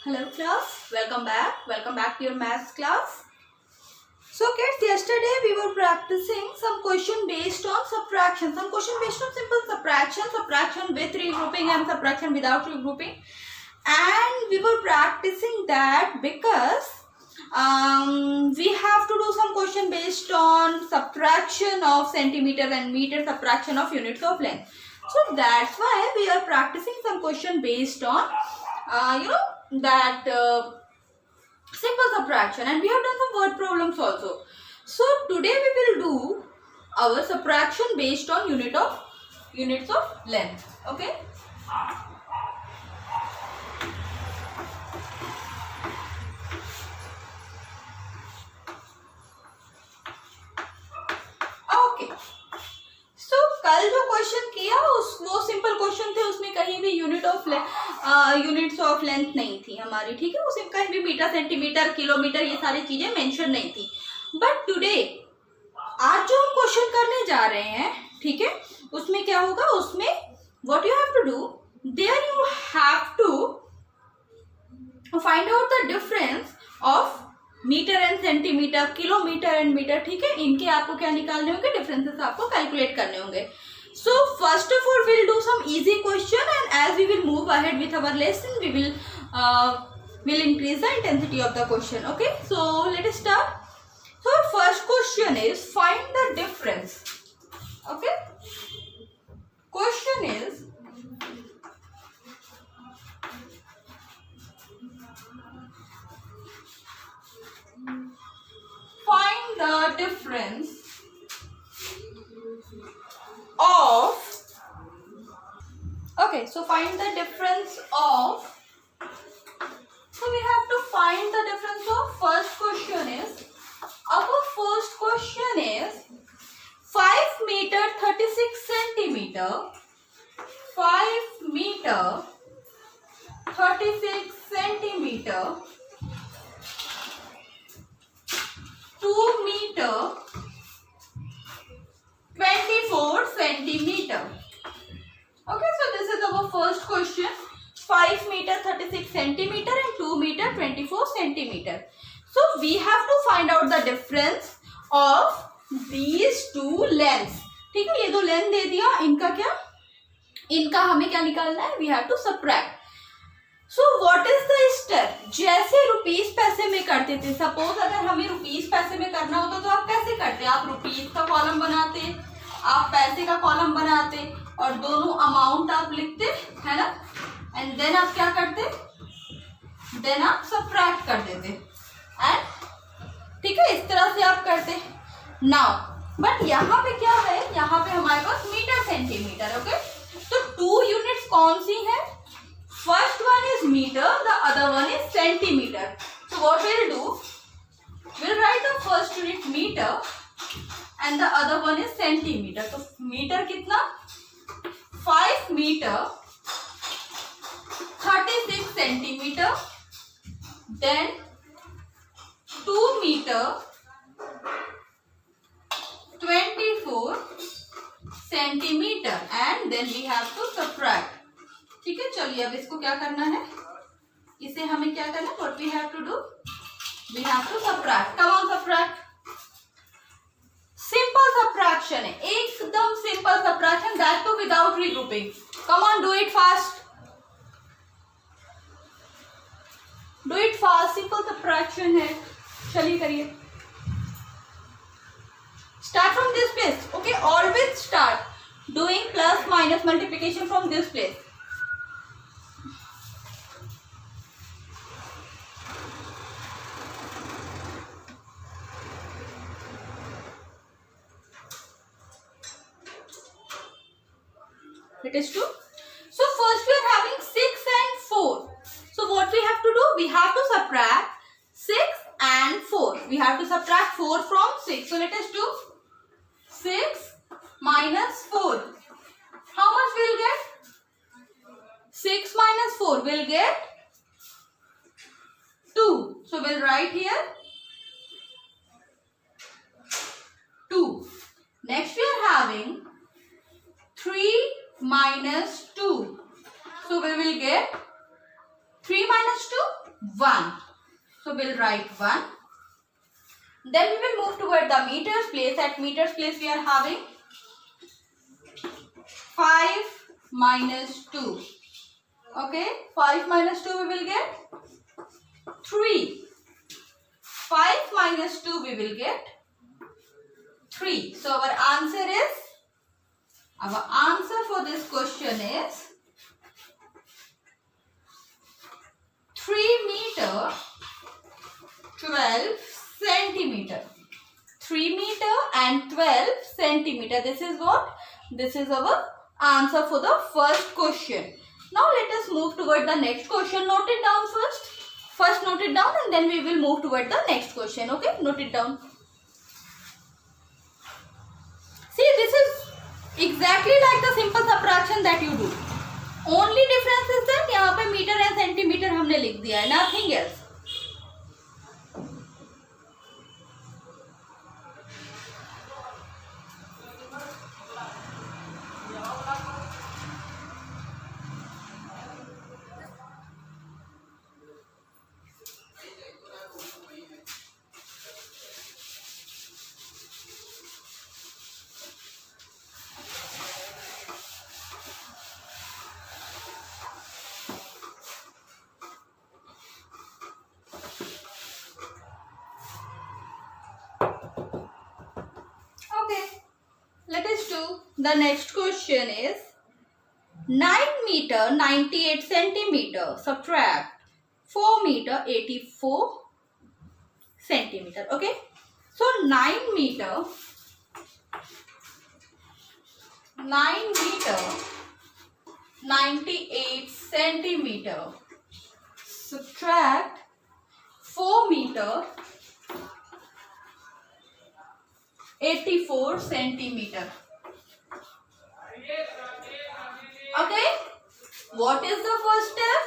Hello class, welcome back to your maths class. So kids, yesterday we were practicing some question based on subtraction, some question based on simple subtraction with regrouping and subtraction without regrouping. And we were practicing that because we have to do some question based on subtraction of centimeter and meter, subtraction of units of length. So that's why we are practicing some question based on that simple subtraction, and we have done some word problems also. So today we will do our subtraction based on units of length. Okay. Okay. So कल जो question किया वो simple question थे, उसमें कहीं भी units of length नहीं थी हमारी, ठीक है। उसमें कहीं भी मीटर, सेंटीमीटर, किलोमीटर ये सारी चीजें मेंशन नहीं थी। बट टुडे आज जो हम क्वेश्चन करने जा रहे हैं, ठीक है, उसमें क्या होगा, उसमें what you have to do, there you have to find out the difference of metre and centimetre, kilometre and metre, ठीक है। इनके आपको क्या निकालने होंगे, डिफरेंसेस आपको कैलकुलेट करने होंगे। So first of all will do some easy question, and as we will move ahead with our lesson we will increase the intensity of the question. Okay, so let us start. So first question is find the difference. Okay, question is find the difference of, okay, so find the difference of, so we have to find the difference of, first question is, our first question is 5 meter 36 centimeter, 5 meter 36 centimeter, 2 meter 24 centimeter. Okay, so this is our first question. 5 meter 36 centimeter and 2 meter 24 centimeter. So we have to find out the difference of these two lengths. ठीक है, ये दो length दे दिया, इनका क्या, इनका हमें क्या निकालना है, we have to subtract. So what is the step, जैसे रुपीस पैसे में करते थे, सपोज अगर हमें रुपीस पैसे में करना होता तो आप कैसे करते, आप रुपीस का कॉलम बनाते, आप पैसे का कॉलम बनाते और दोनों अमाउंट आप लिखते, है ना, एंड देन आप क्या करते, देन आप सबट्रैक्ट कर देते, एंड ठीक है, इस तरह से आप करते। नाउ बट यहाँ पे क्या है, यहाँ पे हमारे पास मीटर सेंटीमीटर, ओके, तो टू यूनिट्स कौन सी है, first one is meter, the other one is centimeter. So what we'll do, we'll write the first unit meter and the other one is centimeter. So meter कितना, 5 meter 36 centimeter, then 2 meter 24 centimeter, and then we have to subtract. ठीक है, चलिए अब इसको क्या करना है, इसे हमें क्या करना है, what we have to do, we have to subtract, come on subtract, simple subtraction है, एकदम simple subtraction, that too without regrouping, come on do it fast, do it fast, simple subtraction है, चलिए करिए, start from this place, okay, always start doing plus minus multiplication from this place. It is 2. So first we are having 6 and 4. So what we have to do? We have to subtract 6 and 4. We have to subtract 4 from 6. So let us do 6 minus 4. How much we will get? 6 minus 4 will get 2. So we'll write here 2. Next we are having 3 minus 2. So we will get 3 minus 2. 1. So we'll write 1. Then we will move toward the meters place. At meters place we are having 5 minus 2. Okay, 5 minus 2 we will get 3. 5 minus 2 we will get 3. So our answer for this question is 3 meter 12 centimeter. 3 meter and 12 centimeter. This is what? This is our answer for the first question. Now let us move toward the next question. Note it down first. First note it down and then we will move toward the next question. Okay, note it down. See, this is exactly like the simple subtraction that you do. Only difference is that यहाँ पे metre and centimetre हमने लिख दिया है, nothing else. The next question is 9 meter 98 centimeter subtract 4 meter 84 centimeter. Okay, so 9 meter 98 centimeter subtract 4 meter 84 centimeter. Okay, what is the first step?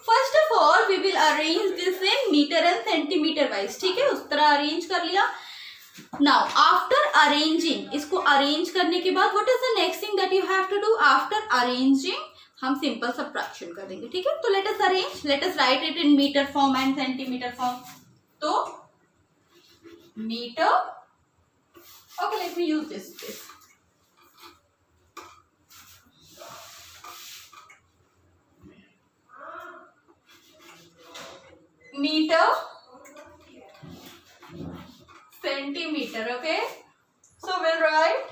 First of all, we will arrange this in meter and centimeter wise. ठीक है, उस तरह arrange कर लिया. Now, after arranging, इसको arrange करने के बाद, what is the next thing that you have to do? After arranging, हम simple subtraction कर देंगे. ठीक है, तो let us arrange. Let us write it in meter form and centimeter form. तो meter. Okay, let me use this. Meter, centimeter. Okay, so we'll write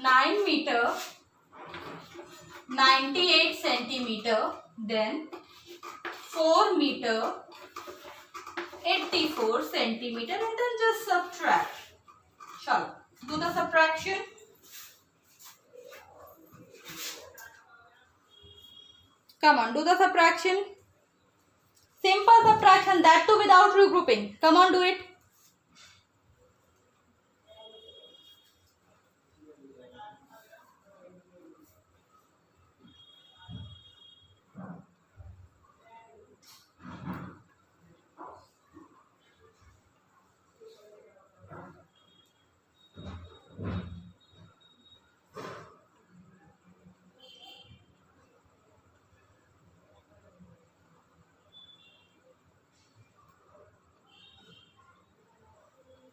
9 meter 98 centimeter, then 4 meter 84 centimeter, and then just subtract. Shall do the subtraction. Come on, do the subtraction. Simple subtraction, that too without regrouping. Come on, do it.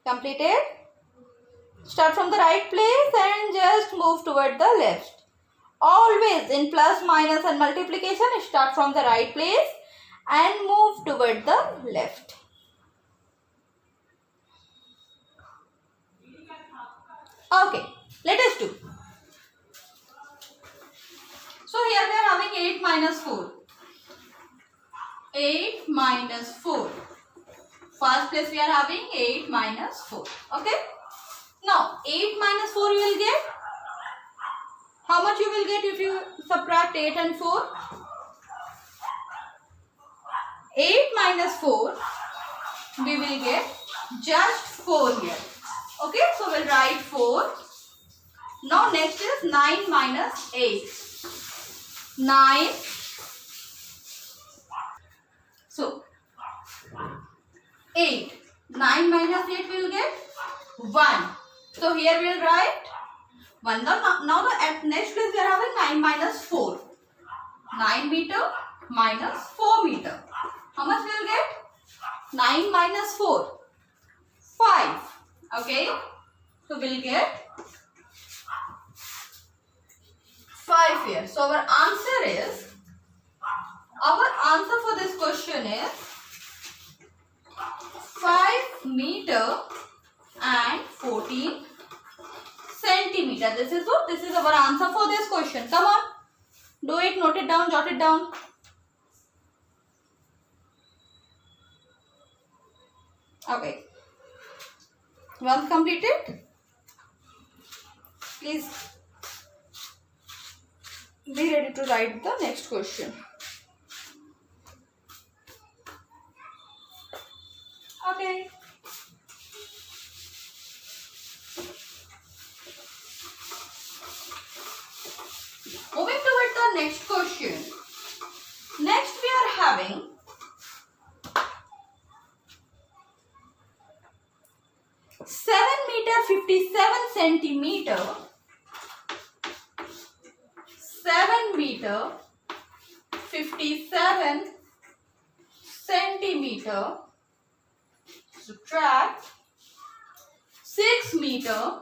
Completed? Start from the right place and just move toward the left. Always in plus, minus and multiplication, start from the right place and move toward the left. Okay, let us do. So here we are having 8 minus 4. 8 minus 4. First place we are having 8 minus 4. Okay. Now 8 minus 4 you will get. How much you will get if you subtract 8 and 4? 8 minus 4 we will get just 4 here. Okay. So we'll write 4. Now next is 9 minus 8. 9. So 8. 9 minus 8 we will get 1. So here we will write 1. Now the at next place we are having 9 minus 4. 9 meter minus 4 meter. How much we'll get? 9 minus 4. 5. Okay. So we'll get 5 here. So our answer for this question is 5 meter and 14 centimeter. This is what? This is our answer for this question. Come on. Do it. Note it down. Jot it down. Okay. Once completed, please be ready to write the next question. Okay. Moving towards the next question. Next we are having 7 meter 57 centimeter. 7 meter 57 centimeter. Subtract 6 meter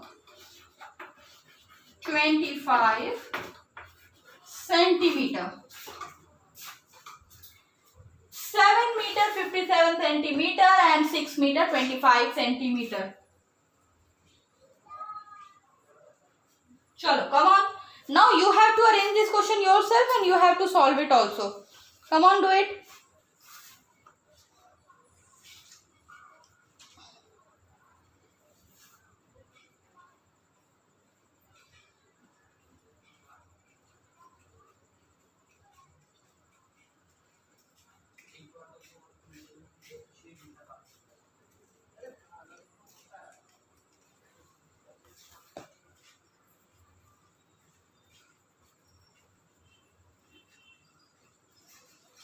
25 centimeter. 7 meter 57 centimeter and 6 meter 25 centimeter. Chalo, come on. Now you have to arrange this question yourself and you have to solve it also. Come on, do it.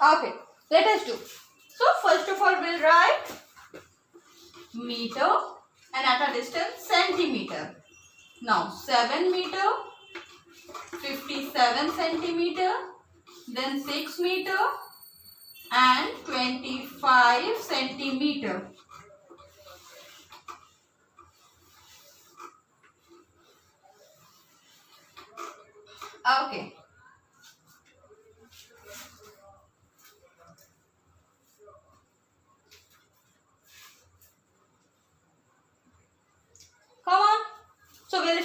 Okay, let us do. So first of all we'll write meter and at a distance centimeter. Now 7 meter 57 centimeter, then 6 meter and 25 centimeter. Okay. Come on. So we will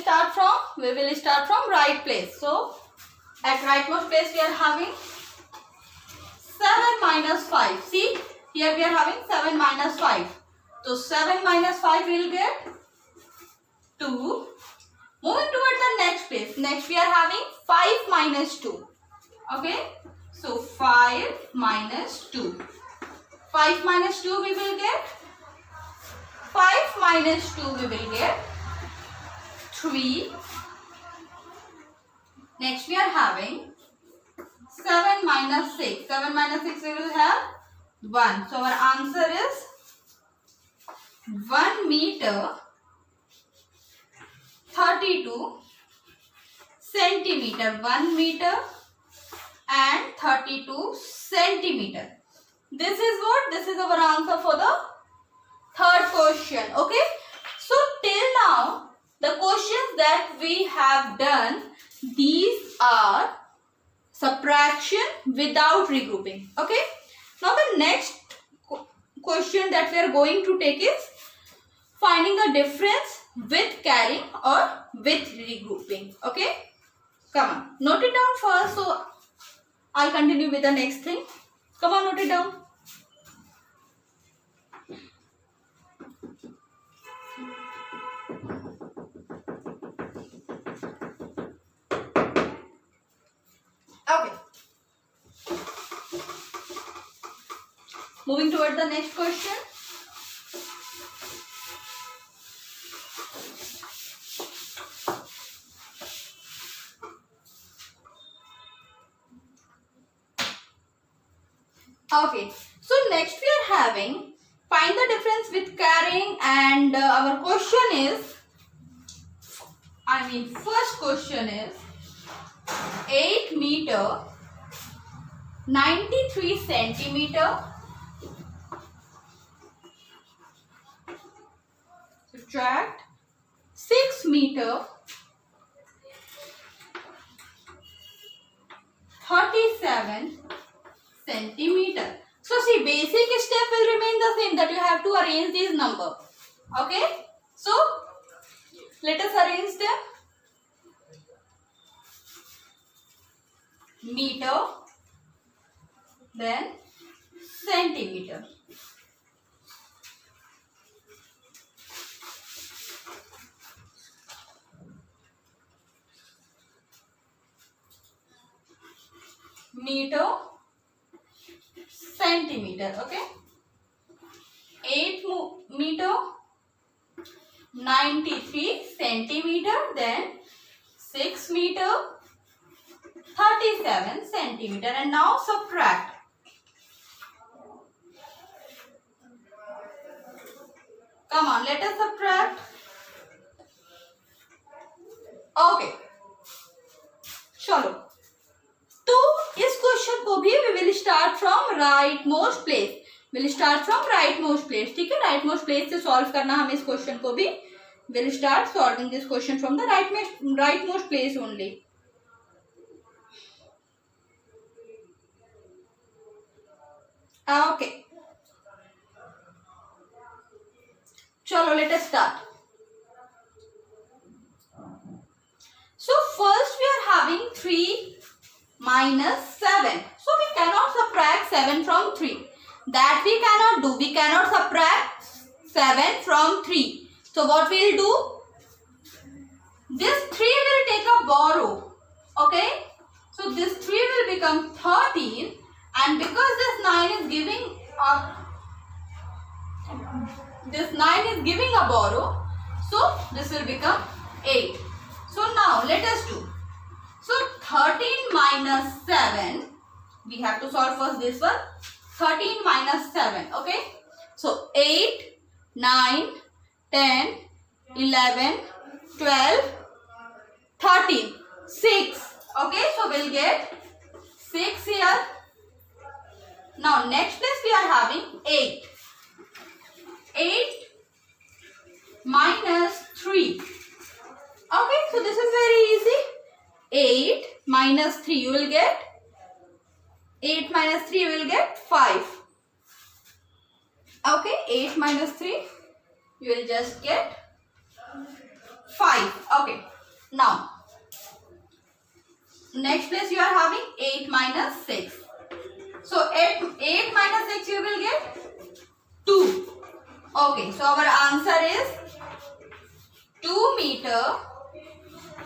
start from right place. So at rightmost place we are having 7 minus 5. See, here we are having 7 minus 5. So 7 minus 5 we will get 2. Moving towards the next place. Next we are having 5 minus 2. Okay. So 5 minus 2. 5 minus 2 we will get 5 minus 2 we will get 3. Next we are having 7 minus 6. 7 minus 6 we will have 1. So our answer is 1 meter 32 centimeter. 1 meter and 32 centimeter. This is what? This is our answer for the third question. Okay. So till now the questions that we have done, these are subtraction without regrouping. Okay. Now the next question that we are going to take is finding the difference with carrying or with regrouping. Okay. Come on. Note it down first. So I'll continue with the next thing. Come on, note it down. Okay. Moving toward the next question. Okay. So next we are having find the difference with carrying, and our question is, first question is 8 meter 93 centimeter. Subtract 6 meter 37 centimeter. So see, basic step will remain the same, that you have to arrange these number. Okay. So let us arrange them. Meter, then centimeter. Meter, centimeter. Okay. 8 meter, 93 centimeter, then 6 meter, 37 centimeter. And now subtract. Come on, let us subtract. Okay. चलो, तो इस question को भी we will start from rightmost place. Will start from rightmost place. ठीक है, rightmost place से solve करना हमें इस क्वेश्चन को भी. Will start solving this question from the rightmost place only. Okay. Chalo, let us start. So first we are having 3 minus 7. So we cannot subtract 7 from 3. That we cannot do. We cannot subtract 7 from 3. So what we will do? This 3 will take a borrow. Okay. So this 3 will become 13. And because this 9 is giving a borrow, so this will become 8. So now let us do. So 13 minus 7, we have to solve first this one. 13 minus 7, okay. So 8, 9, 10, 11, 12, 13, 6. Okay, so we'll get 6 here. Now next place we are having 8. 8 minus 3. Okay, so this is very easy. 8 minus 3 you will get 8 minus 3 you will get 5. Okay, 8 minus 3 you will just get 5. Okay, now next place you are having 8 minus 6. So 8 minus 6 you will get 2. Okay, so our answer is 2 meter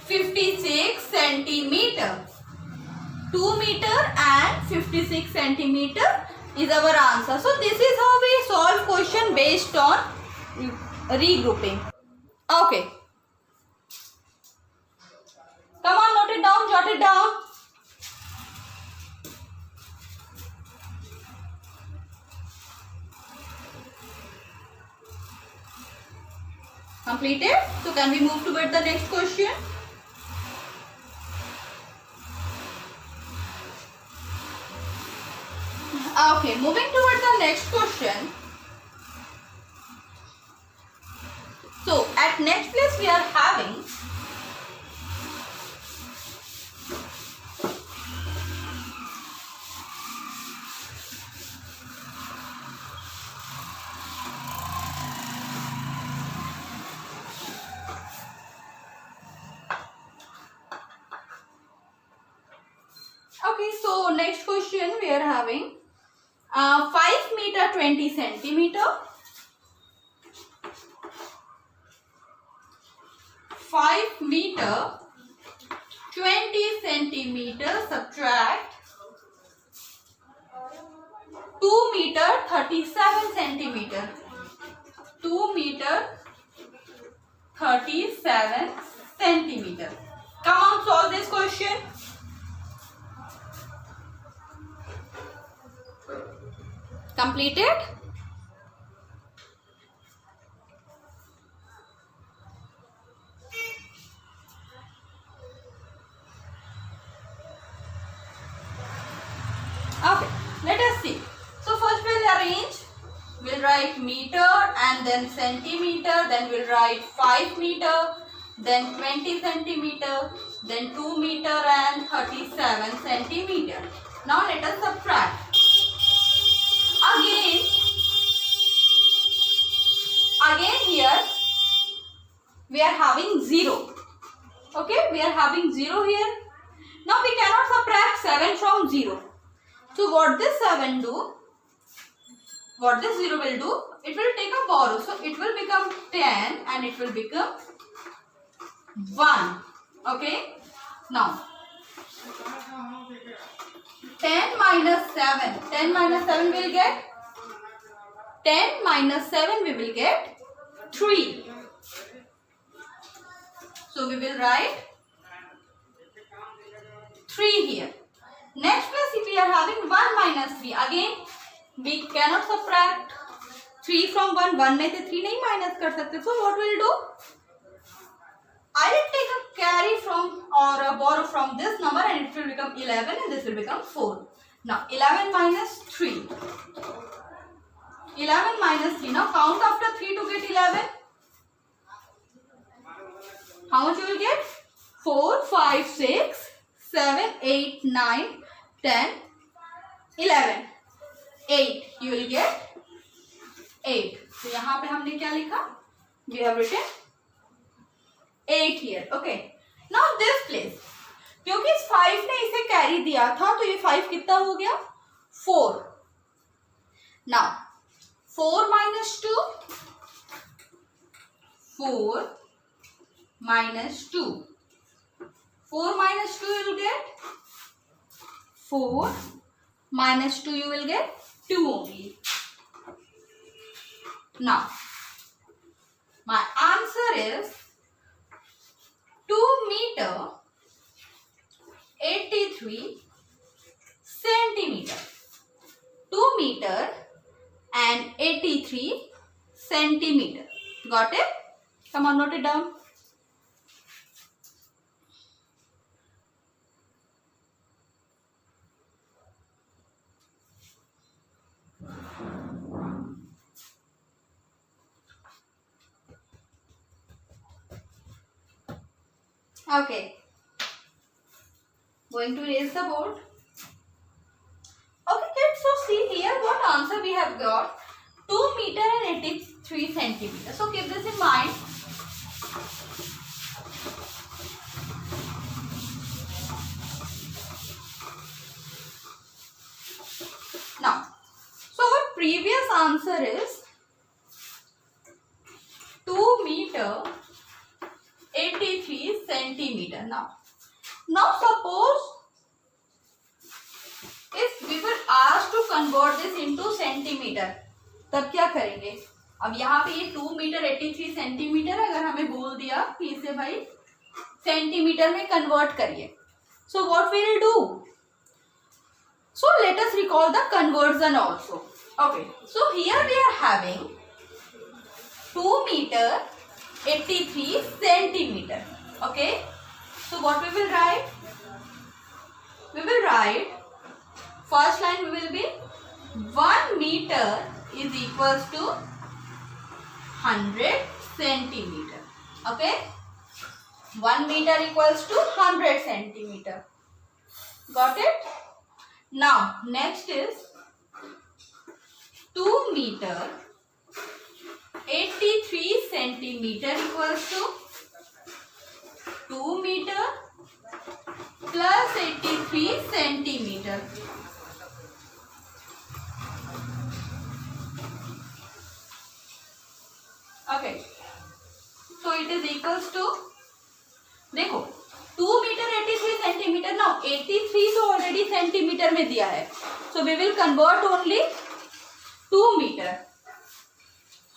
56 centimeter. 2 meter and 56 centimeter is our answer. So this is how we solve question based on regrouping. Okay. Come on, note it down, jot it down. Completed. So can we move toward the next question? Okay, moving toward the next question. So at next place we are having next question we are having 5 meter 20 centimeter. 5 meter 20 centimeter subtract 2 meter 37 centimeter. 2 meter 37 centimeter. Come on, solve this question. Completed? see. So first we'll arrange. We'll write meter and then centimeter. Then we'll write 5 meter. Then 20 centimeter. Then 2 meter and 37 centimeter. Now let us subtract. Again here we are having 0. Okay, we are having 0 here. Now we cannot subtract 7 from 0. So what this 7 do? What this 0 will do? It will take a borrow. So it will become 10 and it will become 1. Okay. Now 10 minus 7. 10 minus 7 will get 10 minus 7 we will get 3. So we will write 3 here. Next place if we are having 1 minus 3. Again we cannot subtract 3 from 1. 1 में से 3 नहीं minus कर सकते. So what we'll do? I will take a carry from or a borrow from this number and it will become 11 and this will become 4. Now 11 minus 3. 11 minus 3. Now count after 3 to get 11. How much you will get? 4, 5, 6, 7, 8, 9, 10, 11. 8. You will get 8. So यहाँ पे हमने क्या लिखा? We have written 8 here. Okay. Now this place. क्योंकि इस 5 ने इसे carry दिया था तो ये 5 कितना हो गया? 4. Now 4 minus 2. 4 minus 2. 4 minus 2 you will get 4 minus 2 you will get 2 only. Now my answer is 2 meter 83 centimeter. 2 meter and 83 centimeter. Got it? Come on, note it down. Okay. Going to erase the board. Okay kids, so see here what answer we have got. 2 meter and 83 centimeter. So keep this in mind. Now, so our previous answer is 2 meter 83 centimeter. Now suppose if we were asked to convert this into centimeter, तब क्या करेंगे? अब यहाँ पे ये 2 metre 83 centimetre अगर हमें बोल दिया कि इसे भाई सेंटीमीटर में कन्वर्ट करिए, so what we will do? So let us recall the conversion also. Okay, so here we are having 2 meter 83 centimeter. Okay, so what we will write? We will write first line will be 1 meter is equals to 100 centimeter. Okay, 1 meter equals to 100 centimeter. Got it? Now next is 2 meter 83 centimeter equals to 2 meter plus 83 centimeter. Okay, so it is equals to, देखो 2 meter 83 centimeter. Now 83 तो already centimeter में दिया है, so we will convert only 2 meter.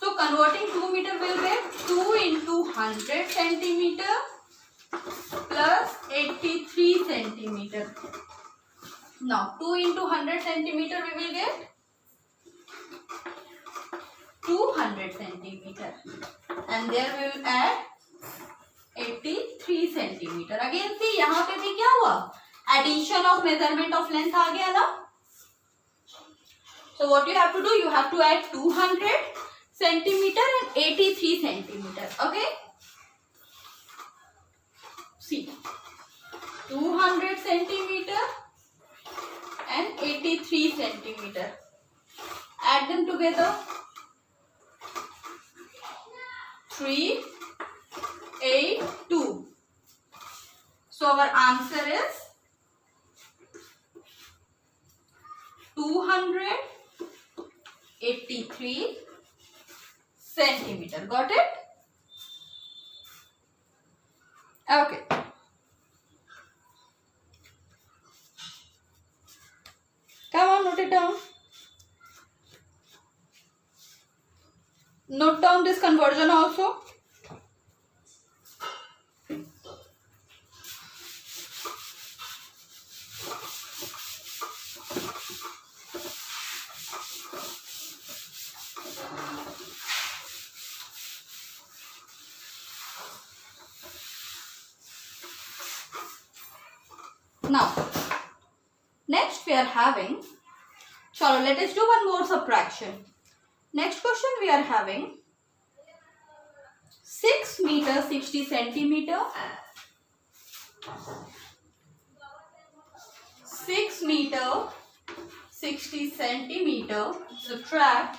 So converting 2 meter will get 2 into 100 centimeter plus 83 centimeter. Now 2 into 100 centimeter we will get 200 centimeter and there we will add 83 centimeter. Again see यहाँ पे भी क्या हुआ? Addition of measurement of length आ गया ना. So what you have to do, you have to add 200 centimeter and 83 centimeter. Okay. See, 200 centimeter and 83 centimeter. Add them together. 3, 8, 2. So our answer is 283 centimeter. Got it? Okay. Come on, note it down. Note down this conversion also. Now, next we are having, chalo, let us do one more subtraction. Next question we are having 6 meter 60 centimeter, 6 meter 60 centimeter, subtract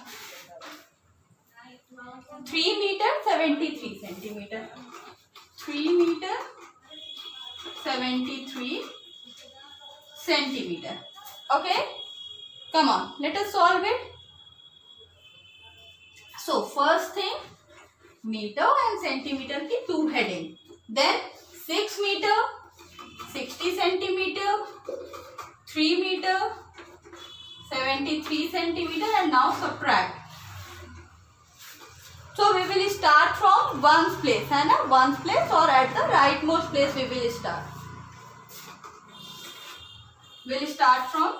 3 meter 73 centimeter, 3 meter 73 centimeter. Okay, come on, let us solve it. So first thing, meter and centimeter की two heading, then 6 meter 60 centimeter, 3 meter 73 centimeter, and now subtract. So we will start from ones place, है ना, ones place or at the rightmost place we will start. We'll start from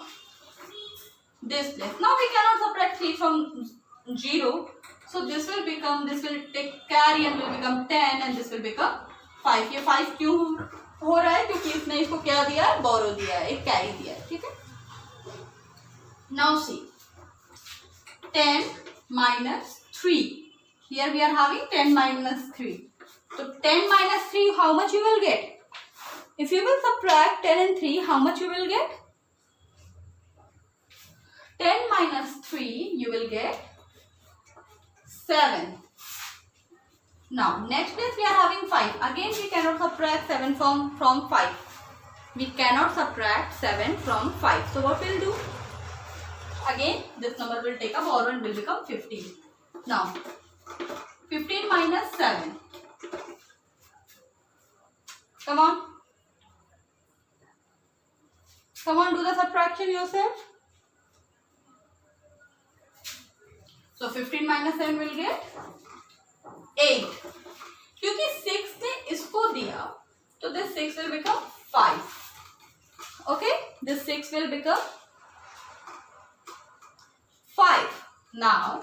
this place. Now we cannot subtract 3 from 0. So this will become, this will take carry and will become 10 and this will become 5. ये 5 क्यों हो रहा है? क्योंकि इसने इसको क्या दिया है? बोरो दिया है, एक कैरी दिया है. ठीक है. Now see, 10 minus 3. Here we are having 10 minus 3. So 10 minus 3, how much you will get? If you will subtract 10 and 3, how much you will get? 10 minus 3, you will get 7. Now, next place we are having 5. Again, we cannot subtract 7 from 5. We cannot subtract 7 from 5. So, what we will do? Again, this number will take a borrow and will become 15. Now, 15 minus 7. Come on. Come on, do the subtraction yourself. So 15 minus 7 will get 8. क्योंकि 6 ने इसको दिया, तो this 6 will become 5. Okay, this 6 will become 5. Now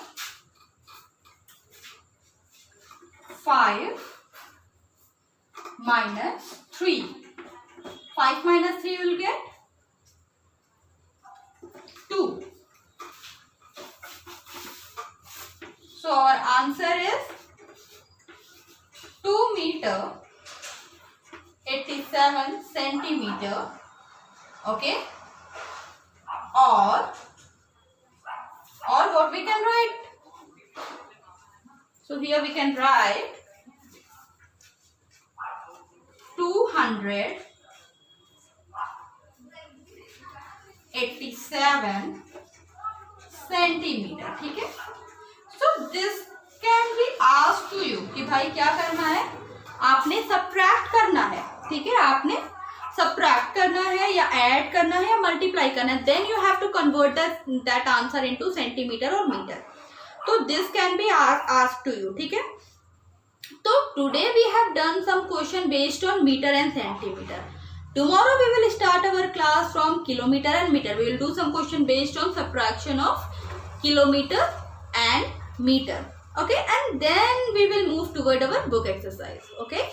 5 minus 3. 5 minus 3 will get 2. So our answer is 2 meter 87 centimeter. Okay. Or what we can write? So here we can write 287 centimeter. ठीक है. So this can be asked to you कि भाई क्या करना है, आपने subtract करना है. ठीक है, आपने subtract करना है या add करना है या multiply करना है. Then you have to convert that answer into centimeter or meter. So this can be asked to you. ठीक है. So today we have done some question based on meter and centimeter. Tomorrow we will start our class from kilometer and meter. We will do some question based on subtraction of kilometer and meter. Okay, and then we will move toward our book exercise. Okay.